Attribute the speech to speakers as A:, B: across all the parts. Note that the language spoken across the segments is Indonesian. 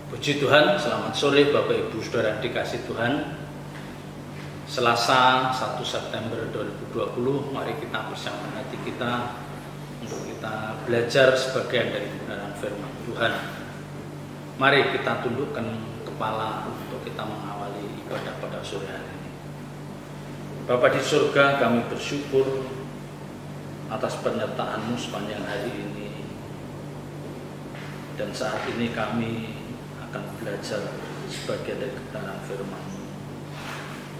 A: Puji Tuhan, selamat sore Bapak Ibu Saudara dikasih Tuhan. Selasa 1 September 2020, mari kita bersama hati kita untuk kita belajar sebagian dari kebenaran firman Tuhan. Mari kita tundukkan kepala untuk kita mengawali ibadah pada sore hari ini. Bapa di surga, kami bersyukur atas penyertaan-Mu sepanjang hari ini. Dan saat ini kami akan belajar sebagian dari kebenaran firman-Mu.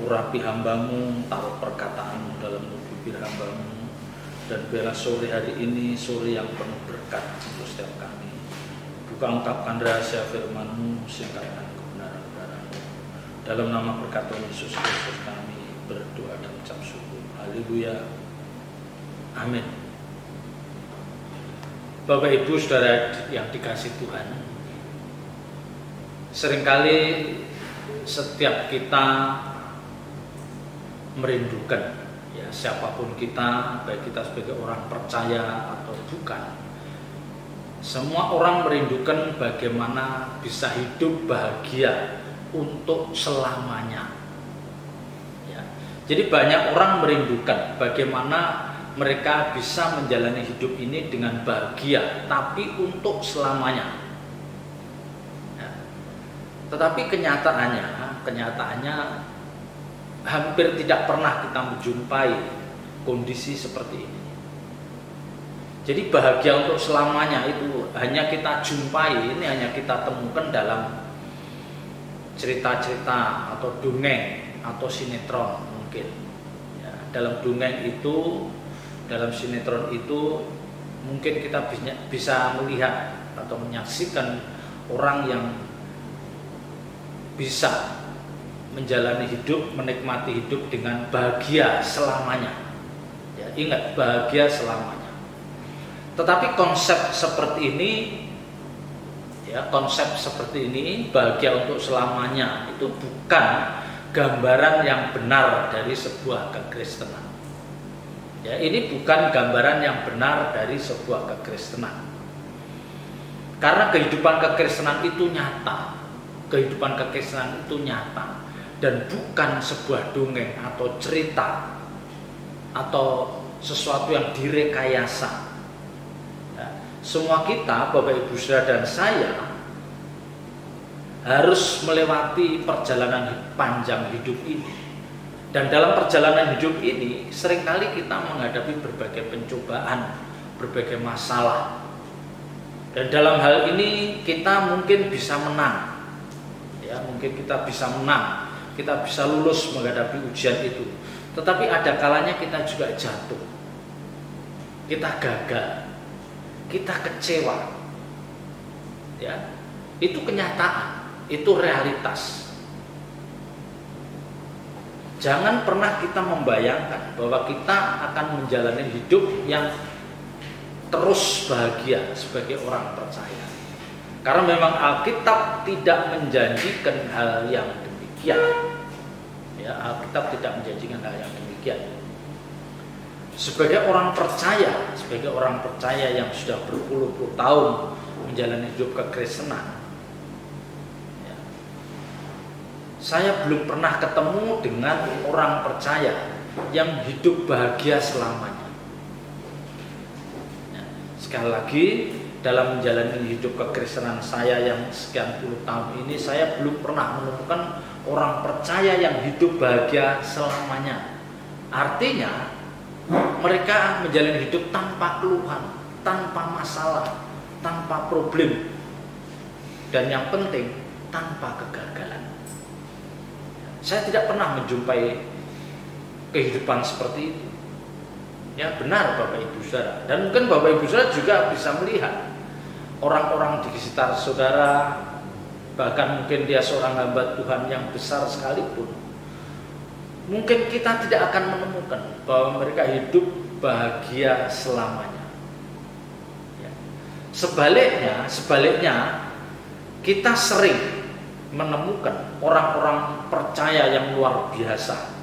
A: Urapi hamba-Mu, taruh perkataan-Mu dalam bibir hamba-Mu, dan biarlah sore hari ini sore yang penuh berkat untuk setiap kami. Buka ungkapkan rahasia firman-Mu, singkapkan kebenaran-kebenaran-Mu. Dalam nama berkat Tuhan Yesus Kristus kami berdoa dan ucap syukur. Haleluya. Amin. Bapak Ibu Saudara yang dikasih Tuhan, seringkali setiap kita merindukan, ya siapapun kita, baik kita sebagai orang percaya atau bukan, semua orang merindukan bagaimana bisa hidup bahagia untuk selamanya. Ya. Jadi banyak orang merindukan bagaimana mereka bisa menjalani hidup ini dengan bahagia, tapi untuk selamanya. Tetapi kenyataannya hampir tidak pernah kita menjumpai kondisi seperti ini. Jadi bahagia untuk selamanya itu hanya kita jumpai, ini hanya kita temukan dalam cerita-cerita atau dongeng atau sinetron mungkin. Ya, dalam dongeng itu, dalam sinetron itu mungkin kita bisa melihat atau menyaksikan orang yang bisa menjalani hidup, menikmati hidup dengan bahagia selamanya. Ya, ingat, bahagia selamanya. Tetapi konsep seperti ini, ya, konsep seperti ini, bahagia untuk selamanya, itu bukan gambaran yang benar dari sebuah kekristenan. Ya, ini bukan gambaran yang benar dari sebuah kekristenan. Karena kehidupan kekristenan itu nyata. Kehidupan kekristenan itu nyata dan bukan sebuah dongeng atau cerita atau sesuatu yang direkayasa. Ya, semua kita, Bapak Ibu Saudara dan saya, harus melewati perjalanan panjang hidup ini. Dan dalam perjalanan hidup ini seringkali kita menghadapi berbagai pencobaan, berbagai masalah. Dan dalam hal ini kita mungkin bisa menang. Ya, mungkin kita bisa menang, kita bisa lulus menghadapi ujian itu. Tetapi ada kalanya kita juga jatuh, kita gagal, kita kecewa. Ya, itu kenyataan, itu realitas. Jangan pernah kita membayangkan bahwa kita akan menjalani hidup yang terus bahagia sebagai orang percaya. Karena memang Alkitab tidak menjanjikan hal yang demikian. Ya, Alkitab tidak menjanjikan hal yang demikian. Sebagai orang percaya yang sudah berpuluh-puluh tahun menjalani hidup kekristenan, ya, saya belum pernah ketemu dengan orang percaya yang hidup bahagia selamanya. Ya, sekali lagi, dalam menjalani hidup kekristenan saya yang sekian puluh tahun ini, saya belum pernah menemukan orang percaya yang hidup bahagia selamanya. Artinya mereka menjalani hidup tanpa keluhan, tanpa masalah, tanpa problem, dan yang penting tanpa kegagalan. Saya tidak pernah menjumpai kehidupan seperti itu. Ya, benar Bapak Ibu Saudara. Dan mungkin Bapak Ibu Saudara juga bisa melihat orang-orang di sekitar saudara, bahkan mungkin dia seorang hamba Tuhan yang besar sekalipun, mungkin kita tidak akan menemukan bahwa mereka hidup bahagia selamanya. Ya. Sebaliknya, kita sering menemukan orang-orang percaya yang luar biasa.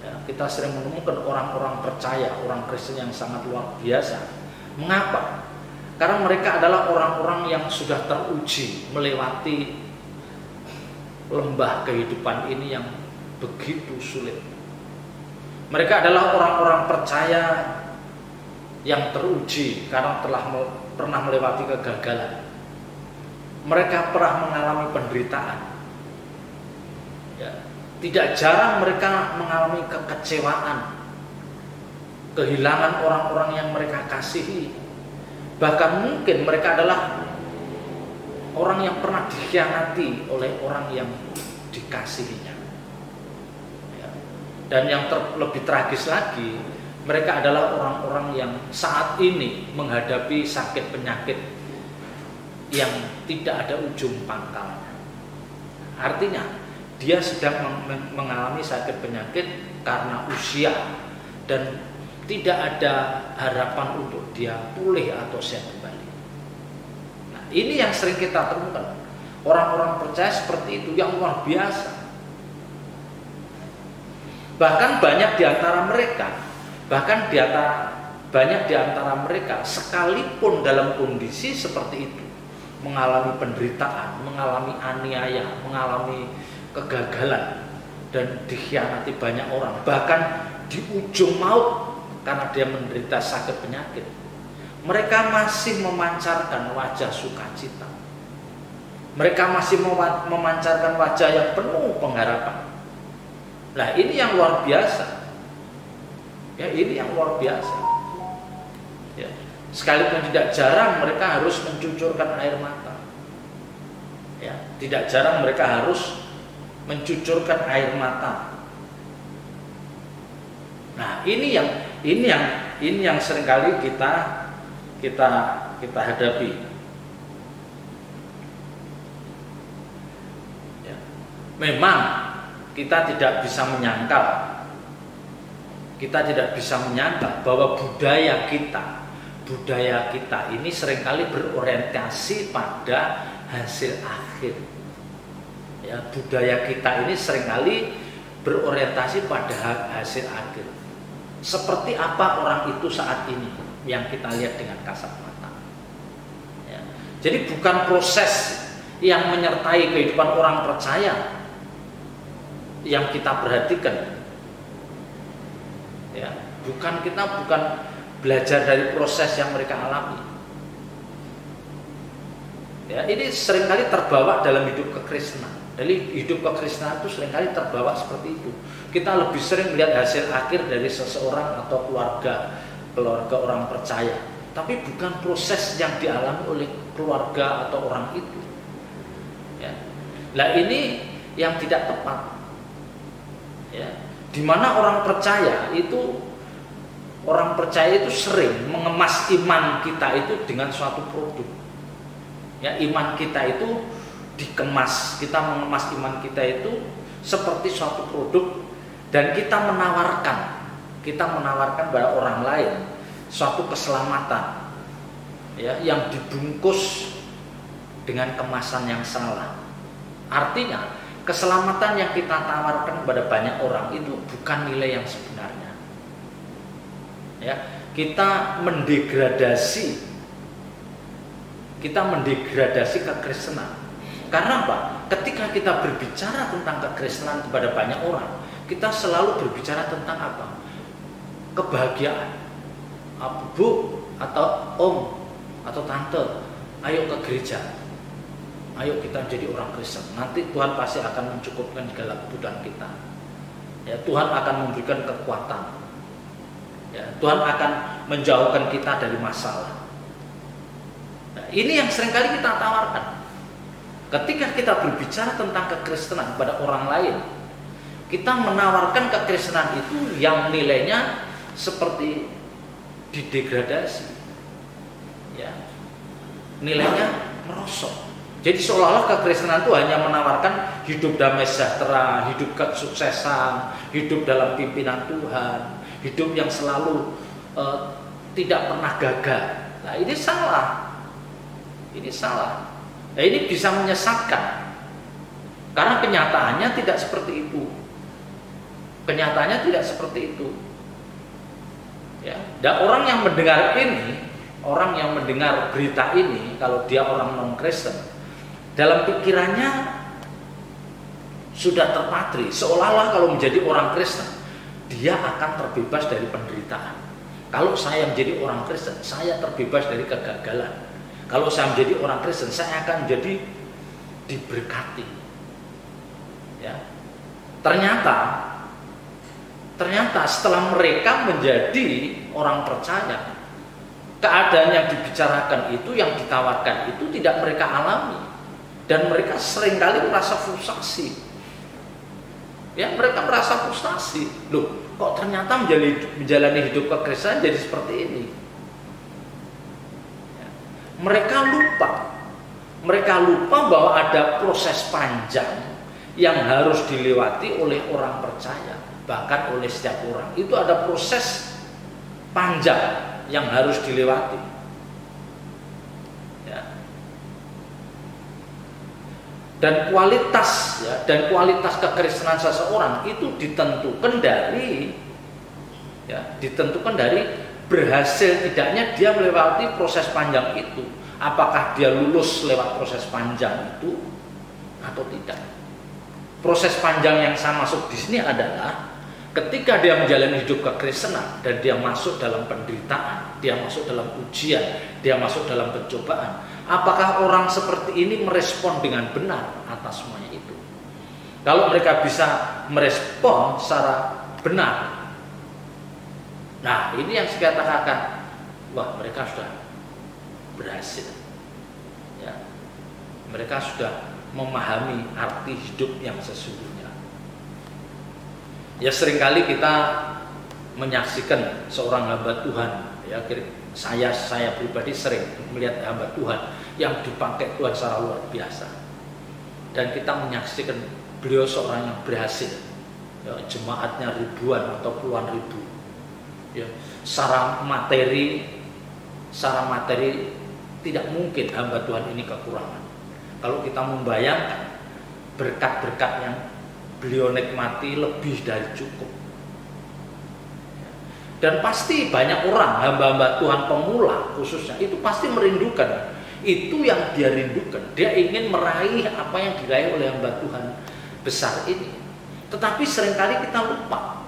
A: Ya, kita sering menemukan orang-orang percaya, orang Kristen yang sangat luar biasa. Mengapa? Karena mereka adalah orang-orang yang sudah teruji melewati lembah kehidupan ini yang begitu sulit. Mereka adalah orang-orang percaya yang teruji karena pernah melewati kegagalan. Mereka pernah mengalami penderitaan. Ya, tidak jarang mereka mengalami kekecewaan, kehilangan orang-orang yang mereka kasihi. Bahkan mungkin mereka adalah orang yang pernah dikhianati oleh orang yang dikasihinya. Ya. Dan yang lebih tragis lagi, mereka adalah orang-orang yang saat ini menghadapi sakit penyakit yang tidak ada ujung pangkalnya. Artinya dia sedang mengalami sakit penyakit karena usia dan tidak ada harapan untuk dia pulih atau sehat kembali. Nah, ini yang sering kita temukan. Orang-orang percaya seperti itu yang luar biasa. Bahkan banyak di antara mereka, sekalipun dalam kondisi seperti itu, mengalami penderitaan, mengalami aniaya, mengalami kegagalan dan dikhianati banyak orang, bahkan di ujung maut karena dia menderita sakit penyakit, mereka masih memancarkan wajah sukacita. Mereka masih memancarkan wajah yang penuh pengharapan. Nah, ini yang luar biasa. Ya, ini yang luar biasa. Ya, sekalipun tidak jarang mereka harus mencucurkan air mata. Ya, tidak jarang mereka harus mencucurkan air mata. Nah, ini yang seringkali kita hadapi. Ya. Memang kita tidak bisa menyangkal bahwa budaya kita ini seringkali berorientasi pada hasil akhir. Ya, budaya kita ini seringkali berorientasi pada hasil akhir. Seperti apa orang itu saat ini yang kita lihat dengan kasat mata. Ya. Jadi bukan proses yang menyertai kehidupan orang percaya yang kita perhatikan. Ya, kita bukan belajar dari proses yang mereka alami. Ya, ini seringkali terbawa dalam hidup kekristenan. Jadi hidup kekristenan itu seringkali terbawa seperti itu. Kita lebih sering melihat hasil akhir dari seseorang atau keluarga orang percaya, tapi bukan proses yang dialami oleh keluarga atau orang itu. Ya. Nah, ini yang tidak tepat. Ya. Di mana orang percaya itu sering mengemas iman kita itu dengan suatu produk. Ya, iman kita itu dikemas, kita mengemas iman kita itu seperti suatu produk dan kita menawarkan pada orang lain suatu keselamatan, ya, yang dibungkus dengan kemasan yang salah. Artinya keselamatan yang kita tawarkan kepada banyak orang itu bukan nilai yang sebenarnya. Ya, kita mendegradasi kekristenan. Karena apa? Ketika kita berbicara tentang kekristenan kepada banyak orang, kita selalu berbicara tentang apa? Kebahagiaan. Bu atau om atau tante, ayo ke gereja. Ayo kita jadi orang Kristen. Nanti Tuhan pasti akan mencukupkan segala kebutuhan kita. Ya, Tuhan akan memberikan kekuatan. Ya, Tuhan akan menjauhkan kita dari masalah. Nah, ini yang seringkali kita tawarkan. Ketika kita berbicara tentang kekristenan kepada orang lain, kita menawarkan kekristenan itu yang nilainya seperti didegradasi, ya, nilainya merosot. Jadi seolah-olah kekristenan itu hanya menawarkan hidup damai sejahtera, hidup kesuksesan, hidup dalam pimpinan Tuhan, hidup yang selalu tidak pernah gagal. Nah, ini salah. Nah, ini bisa menyesatkan. Karena kenyataannya tidak seperti itu. Ya, dan orang yang mendengar ini orang yang mendengar berita ini, kalau dia orang non-Kristen, dalam pikirannya sudah terpatri, seolah-olah kalau menjadi orang Kristen, dia akan terbebas dari penderitaan. Kalau saya menjadi orang Kristen, saya terbebas dari kegagalan. Kalau saya menjadi orang Kristen, saya akan menjadi diberkati. Ya. Ternyata setelah mereka menjadi orang percaya, keadaan yang dibicarakan itu, yang ditawarkan itu tidak mereka alami, dan mereka seringkali merasa frustasi. Ya, mereka merasa frustasi. Loh, kok ternyata menjalani hidup kekristenan jadi seperti ini? Ya. Mereka lupa bahwa ada proses panjang yang harus dilewati oleh orang percaya, bahkan oleh setiap orang. Itu ada proses panjang yang harus dilewati. Ya. Dan kualitas kekristenan seseorang itu ditentukan dari berhasil tidaknya dia melewati proses panjang itu. Apakah dia lulus lewat proses panjang itu atau tidak? Proses panjang yang saya maksud di sini adalah ketika dia menjalani hidup kekristenan dan dia masuk dalam penderitaan, dia masuk dalam ujian, dia masuk dalam pencobaan, apakah orang seperti ini merespon dengan benar atas semuanya itu? Kalau mereka bisa merespon secara benar, nah ini yang saya katakan, wah mereka sudah berhasil. Ya. Mereka sudah memahami arti hidup yang sesungguhnya. Ya, seringkali kita menyaksikan seorang hamba Tuhan, ya, saya pribadi sering melihat hamba Tuhan yang dipakai Tuhan secara luar biasa, dan kita menyaksikan beliau seorang yang berhasil, ya, jemaatnya ribuan atau puluhan ribu, ya, secara materi tidak mungkin hamba Tuhan ini kekurangan. Kalau kita membayangkan berkat-berkat yang beliau nikmati lebih dari cukup. Dan pasti banyak orang, hamba-hamba Tuhan pemula khususnya, itu pasti merindukan. Itu yang dia rindukan. Dia ingin meraih apa yang diraih oleh hamba Tuhan besar ini. Tetapi seringkali kita lupa.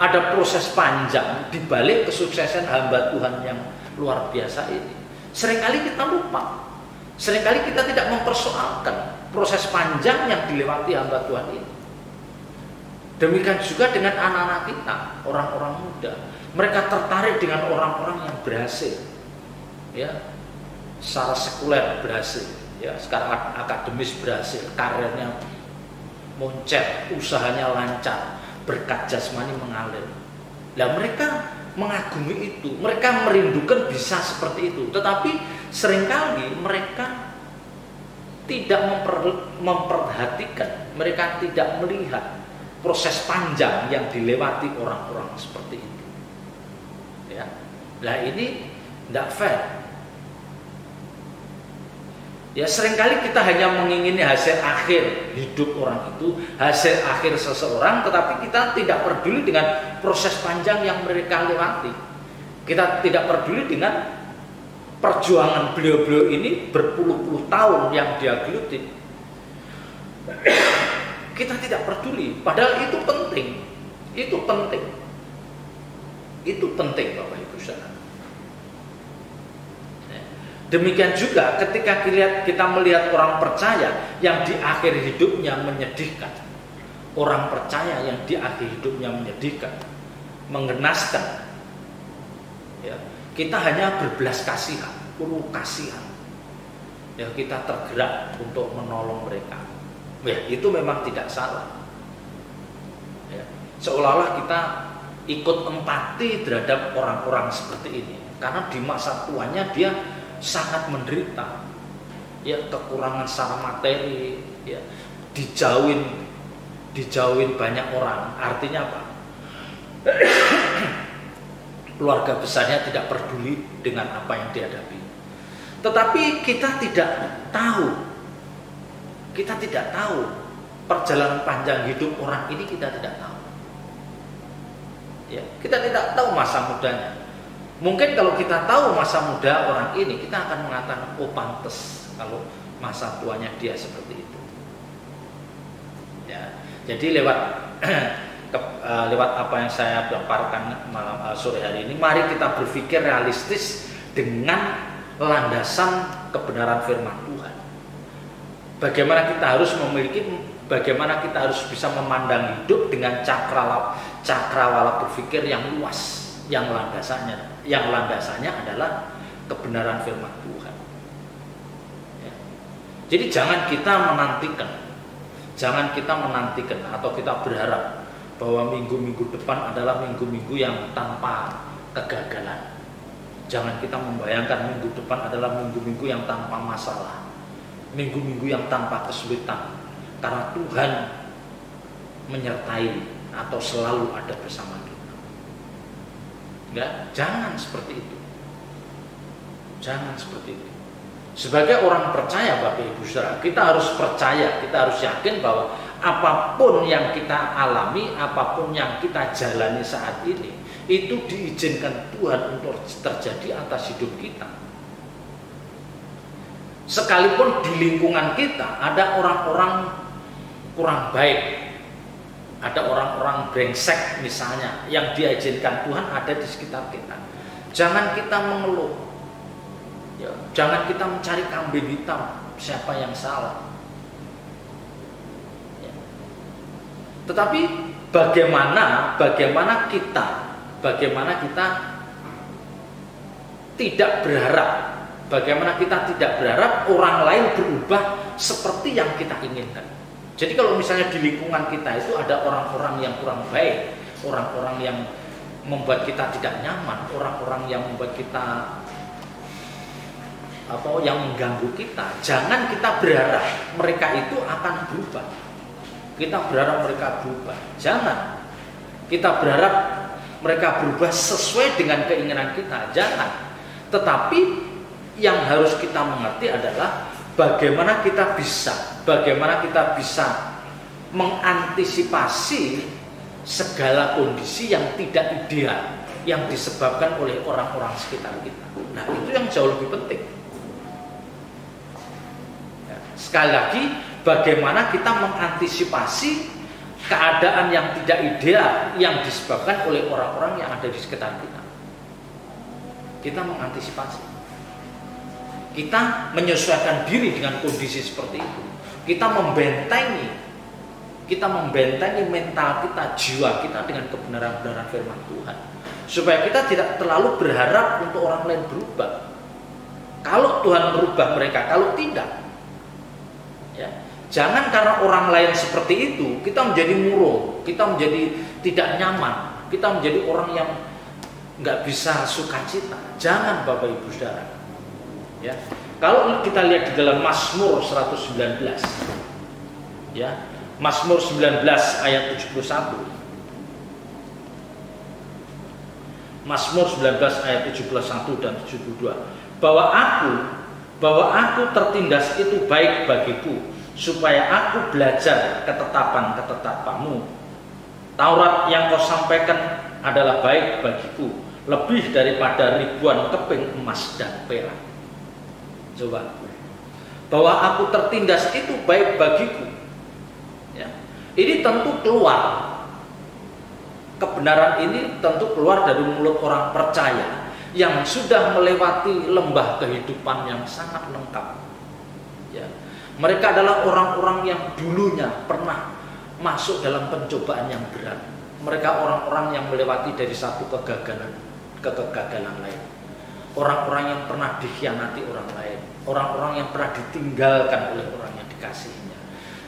A: Ada proses panjang di balik kesuksesan hamba Tuhan yang luar biasa ini. Seringkali kita lupa. Seringkali kita tidak mempersoalkan proses panjang yang dilewati hamba Tuhan ini. Demikian juga dengan anak-anak kita, orang-orang muda. Mereka tertarik dengan orang-orang yang berhasil, ya, secara sekuler berhasil, ya, secara akademis berhasil, karirnya moncet, usahanya lancar, berkat jasmani mengalir. Nah, mereka mengagumi itu, mereka merindukan bisa seperti itu. Tetapi seringkali mereka tidak memperhatikan, mereka tidak melihat proses panjang yang dilewati orang-orang seperti itu. Ya, nah ini tidak fair. Ya, seringkali kita hanya mengingini hasil akhir hidup orang itu, hasil akhir seseorang, tetapi kita tidak peduli dengan proses panjang yang mereka lewati. Kita tidak peduli dengan perjuangan beliau-beliau ini berpuluh-puluh tahun yang dia geluti. Kita tidak peduli, padahal itu penting. Itu penting. Itu penting, Bapak Ibu Saudara. Demikian juga ketika kita melihat orang percaya yang di akhir hidupnya menyedihkan. Orang percaya yang di akhir hidupnya menyedihkan, mengenaskan. Ya, kita hanya berbelas kasihan, penuh kasihan. Ya, kita tergerak untuk menolong mereka. Ya, itu memang tidak salah. Ya, seolah-olah kita ikut empati terhadap orang-orang seperti ini, karena di masa tuanya dia sangat menderita, ya, kekurangan secara materi, ya, dijauhin banyak orang. Artinya apa? Keluarga besarnya tidak peduli dengan apa yang dihadapi. Tetapi kita tidak tahu perjalanan panjang hidup orang ini, kita tidak tahu. Ya, kita tidak tahu masa mudanya. Mungkin kalau kita tahu masa muda orang ini, kita akan mengatakan, oh pantes kalau masa tuanya dia seperti itu. Ya, jadi lewat apa yang saya paparkan malam sore hari ini, mari kita berpikir realistis dengan landasan kebenaran firman Tuhan. Bagaimana kita harus bisa memandang hidup dengan cakrawala berpikir yang luas, yang landasannya adalah kebenaran firman Tuhan. Ya. Jadi jangan kita menantikan atau kita berharap bahwa minggu-minggu depan adalah minggu-minggu yang tanpa kegagalan. Jangan kita membayangkan minggu depan adalah minggu-minggu yang tanpa masalah, minggu-minggu yang tanpa kesulitan, karena Tuhan menyertai atau selalu ada bersama kita. Enggak, jangan seperti itu. Jangan seperti itu. Sebagai orang percaya, Bapak Ibu Saudara, kita harus percaya, kita harus yakin bahwa apapun yang kita alami, apapun yang kita jalani saat ini, itu diizinkan Tuhan untuk terjadi atas hidup kita. Sekalipun di lingkungan kita ada orang-orang kurang baik, ada orang-orang brengsek misalnya, yang diizinkan Tuhan ada di sekitar kita. Jangan kita mengeluh, ya, jangan kita mencari kambing hitam siapa yang salah. Ya. Tetapi bagaimana kita tidak berharap orang lain berubah seperti yang kita inginkan. Jadi kalau misalnya di lingkungan kita itu ada orang-orang yang kurang baik, orang-orang yang membuat kita tidak nyaman, orang-orang yang membuat kita yang mengganggu kita, jangan kita berharap mereka itu akan berubah. Kita berharap mereka berubah. Jangan. Kita berharap mereka berubah sesuai dengan keinginan kita. Jangan. Tetapi yang harus kita mengerti adalah bagaimana kita bisa mengantisipasi segala kondisi yang tidak ideal yang disebabkan oleh orang-orang sekitar kita. Nah, itu yang jauh lebih penting. Ya, sekali lagi, bagaimana kita mengantisipasi keadaan yang tidak ideal yang disebabkan oleh orang-orang yang ada di sekitar kita. Kita mengantisipasi. Kita menyesuaikan diri dengan kondisi seperti itu. Kita membentengi mental kita, jiwa kita dengan kebenaran-kebenaran firman Tuhan. Supaya kita tidak terlalu berharap untuk orang lain berubah. Kalau Tuhan merubah mereka, kalau tidak, ya, jangan karena orang lain seperti itu kita menjadi murung, kita menjadi tidak nyaman, kita menjadi orang yang nggak bisa sukacita. Jangan, Bapak Ibu Saudara. Ya, kalau kita lihat di dalam Mazmur 119, ya, Mazmur 19 ayat 71, Mazmur 19 ayat 71 dan 72, bahwa aku tertindas itu baik bagiku, supaya aku belajar ketetapan-ketetapanmu. Taurat yang kau sampaikan adalah baik bagiku, lebih daripada ribuan keping emas dan perak. Coba, bahwa aku tertindas itu baik bagiku, ya. Ini tentu keluar, kebenaran ini tentu keluar dari mulut orang percaya yang sudah melewati lembah kehidupan yang sangat lengkap, ya. Mereka adalah orang-orang yang dulunya pernah masuk dalam pencobaan yang berat. Mereka orang-orang yang melewati dari satu kegagalan ke kegagalan lain. Orang-orang yang pernah dikhianati orang lain, orang-orang yang pernah ditinggalkan oleh orang yang dikasihinya.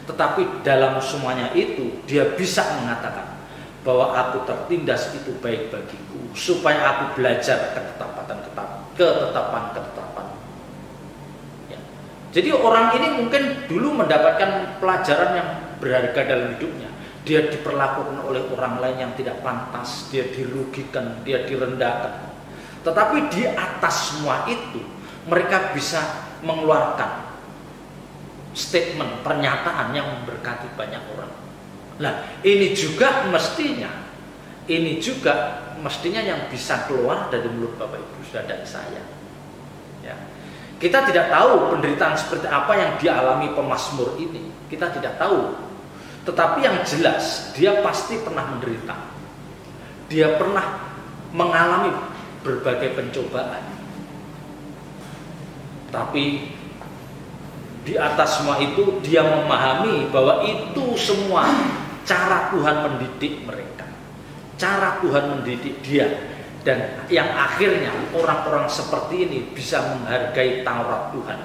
A: Tetapi dalam semuanya itu dia bisa mengatakan bahwa aku tertindas itu baik bagiku, supaya aku belajar ketetapan-ketetapan. Ya. Jadi orang ini mungkin dulu mendapatkan pelajaran yang berharga dalam hidupnya. Dia diperlakukan oleh orang lain yang tidak pantas, dia dirugikan, dia direndahkan. Tetapi di atas semua itu mereka bisa mengeluarkan statement, pernyataan yang memberkati banyak orang. Nah, ini juga mestinya ini juga mestinya yang bisa keluar dari mulut Bapak Ibu Saudara dan saya. Ya. Kita tidak tahu penderitaan seperti apa yang dialami pemazmur ini. Kita tidak tahu. Tetapi yang jelas, dia pasti pernah menderita. Dia pernah mengalami berbagai pencobaan. Tapi di atas semua itu, dia memahami bahwa itu semua cara Tuhan mendidik mereka. Cara Tuhan mendidik dia. Dan yang akhirnya orang-orang seperti ini bisa menghargai Taurat Tuhan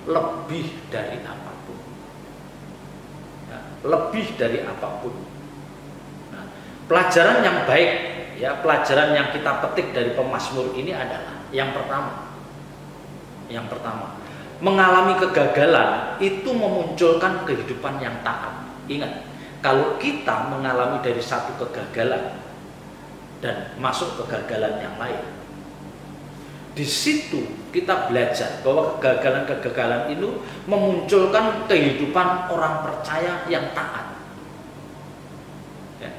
A: lebih dari apapun. Ya, lebih dari apapun. Nah, pelajaran yang baik, ya, pelajaran yang kita petik dari pemazmur ini adalah yang pertama, mengalami kegagalan itu memunculkan kehidupan yang taat. Ingat, kalau kita mengalami dari satu kegagalan dan masuk kegagalan yang lain, di situ kita belajar bahwa kegagalan-kegagalan itu memunculkan kehidupan orang percaya yang taat. Ya.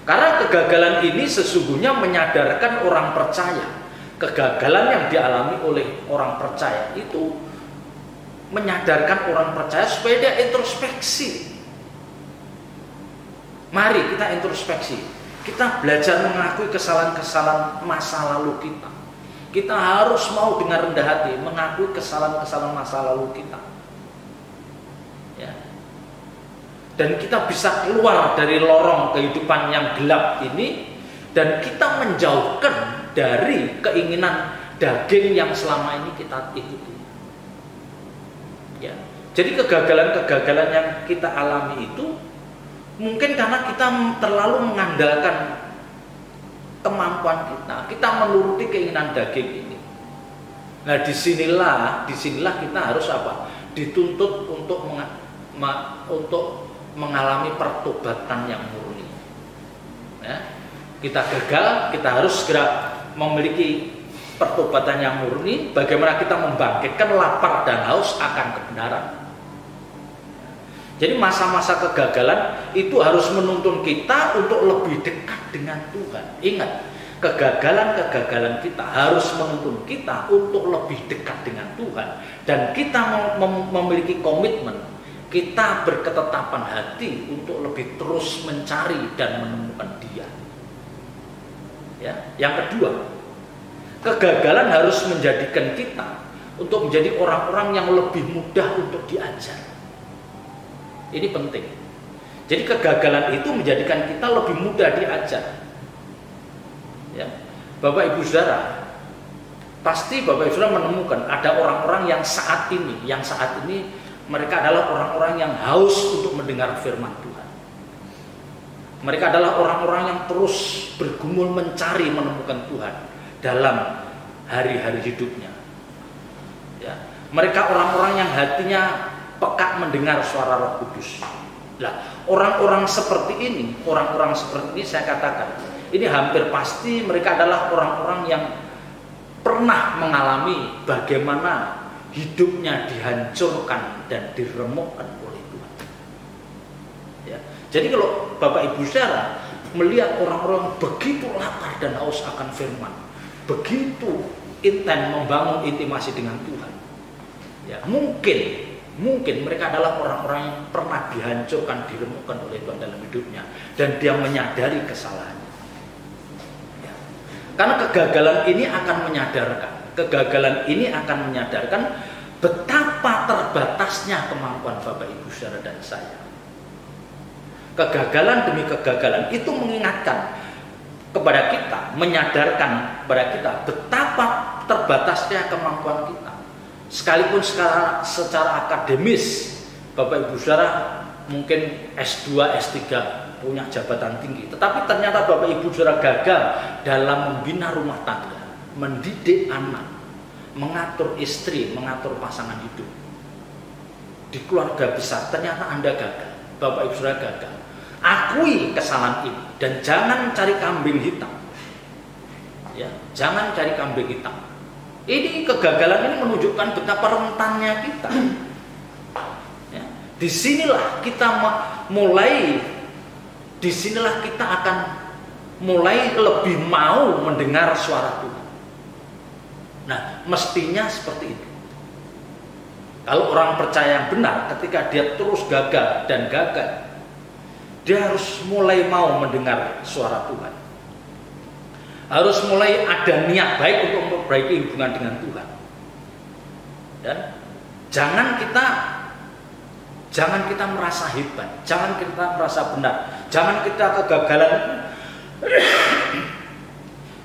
A: Karena kegagalan ini sesungguhnya menyadarkan orang percaya. Kegagalan yang dialami oleh orang percaya itu menyadarkan orang percaya supaya dia introspeksi. Mari kita introspeksi. Kita belajar mengakui kesalahan-kesalahan masa lalu kita. Kita harus mau dengan rendah hati mengakui kesalahan-kesalahan masa lalu kita. Ya. Dan kita bisa keluar dari lorong kehidupan yang gelap ini dan kita menjauhkan dari keinginan daging yang selama ini kita ikuti. Ya. Jadi kegagalan-kegagalan yang kita alami itu mungkin karena kita terlalu mengandalkan kemampuan kita menuruti keinginan daging ini. Nah, disinilah kita harus apa? Dituntut untuk mengalami pertobatan yang murni. Ya. Kita gagal, kita harus segera memiliki pertobatan yang murni. Bagaimana kita membangkitkan lapar dan haus akan kebenaran. Jadi masa-masa kegagalan itu harus menuntun kita untuk lebih dekat dengan Tuhan. Ingat, kegagalan-kegagalan kita harus menuntun kita untuk lebih dekat dengan Tuhan. Dan kita memiliki komitmen, kita berketetapan hati untuk lebih terus mencari dan menemukan Dia. Ya. Yang kedua, kegagalan harus menjadikan kita untuk menjadi orang-orang yang lebih mudah untuk diajar. Ini penting. Jadi kegagalan itu menjadikan kita lebih mudah diajar. Ya. Bapak Ibu Saudara, pasti Bapak Ibu Saudara menemukan ada orang-orang yang saat ini mereka adalah orang-orang yang haus untuk mendengar firman Tuhan. Mereka adalah orang-orang yang terus bergumul mencari menemukan Tuhan dalam hari-hari hidupnya. Ya. Mereka orang-orang yang hatinya peka mendengar suara Roh Kudus. Nah, orang-orang seperti ini saya katakan, ini hampir pasti mereka adalah orang-orang yang pernah mengalami bagaimana hidupnya dihancurkan dan diremukkan oleh Tuhan. Ya. Jadi kalau Bapak Ibu Saudara melihat orang-orang begitu lapar dan haus akan firman, begitu intens membangun intimasi dengan Tuhan, ya, mungkin mereka adalah orang-orang yang pernah dihancurkan, diremukkan oleh Tuhan dalam hidupnya, dan dia menyadari kesalahannya. Ya. Karena kegagalan ini akan menyadarkan betapa terbatasnya kemampuan Bapak Ibu Saudara dan saya. Kegagalan demi kegagalan itu mengingatkan kepada kita, menyadarkan kepada kita betapa terbatasnya kemampuan kita. Sekalipun secara akademis Bapak Ibu Saudara mungkin S2, S3 punya jabatan tinggi, tetapi ternyata Bapak Ibu Saudara gagal dalam membina rumah tangga, mendidik anak, mengatur istri, mengatur pasangan hidup. Di keluarga besar ternyata Anda gagal, Bapak Ibu Saudara gagal. Akui kesalahan ini dan jangan cari kambing hitam. Ya, jangan cari kambing hitam. Ini kegagalan ini menunjukkan betapa rentannya kita. Ya. Disinilah kita akan mulai lebih mau mendengar suara Tuhan. Nah, mestinya seperti itu. Kalau orang percaya yang benar, ketika dia terus gagal dan gagal, dia harus mulai mau mendengar suara Tuhan. Harus mulai ada niat baik untuk memperbaiki hubungan dengan Tuhan. Dan jangan kita merasa hebat, jangan kita merasa benar, jangan kita kegagalan.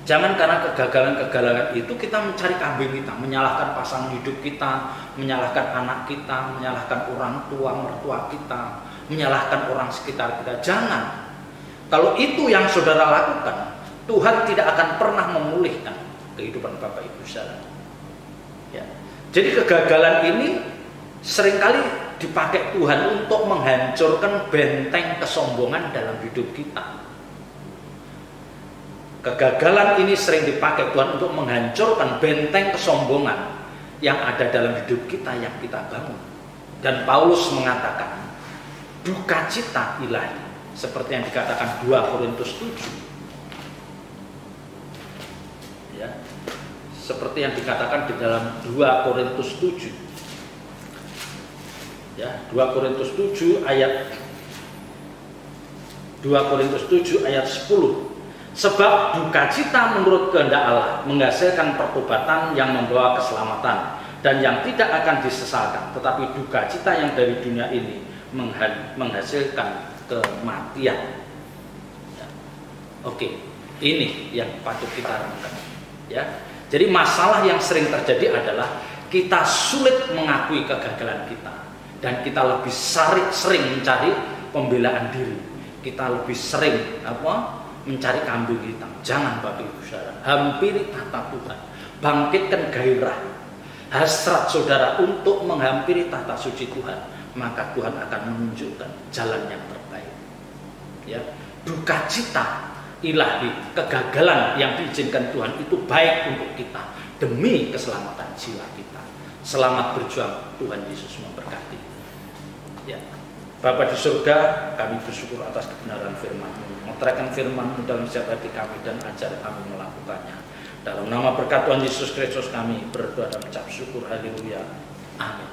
A: Jangan karena kegagalan-kegagalan itu kita mencari kambing kita, menyalahkan pasangan hidup kita, menyalahkan anak kita, menyalahkan orang tua, mertua kita, menyalahkan orang sekitar kita. Jangan. Kalau itu yang saudara lakukan, Tuhan tidak akan pernah memulihkan kehidupan Bapak Ibu saudara. Ya. Jadi kegagalan ini seringkali dipakai Tuhan untuk menghancurkan benteng kesombongan dalam hidup kita. Kegagalan ini sering dipakai Tuhan untuk menghancurkan benteng kesombongan yang ada dalam hidup kita yang kita bangun. Dan Paulus mengatakan, duka cita ilahi, seperti yang dikatakan 2 Korintus 7. Ya, seperti yang dikatakan di dalam 2 Korintus 7. Ya, 2 Korintus 7 ayat 2 Korintus 7 ayat 10. Sebab duka cita menurut kehendak Allah menghasilkan pertobatan yang membawa keselamatan dan yang tidak akan disesalkan, tetapi duka cita yang dari dunia ini menghasilkan kematian. Ya. Oke, ini yang patut kita renungkan. Ya, jadi masalah yang sering terjadi adalah kita sulit mengakui kegagalan kita dan kita lebih sering mencari pembelaan diri. Kita lebih sering mencari kambing hitam. Jangan Bapak Ibu saudara, hampiri tahta Tuhan, bangkitkan gairah, hasrat saudara untuk menghampiri tahta suci Tuhan, maka Tuhan akan menunjukkan jalan yang terbaik. Ya, duka cita ilahi, kegagalan yang diizinkan Tuhan itu baik untuk kita demi keselamatan jiwa kita. Selamat berjuang, Tuhan Yesus memberkati. Ya. Bapa di surga, kami bersyukur atas kebenaran firman-Mu. Meteraikan firman-Mu dalam setiap hati kami dan ajar kami melakukannya. Dalam nama berkat Tuhan Yesus Kristus kami berdoa dan mengucap syukur. Haleluya. Amin.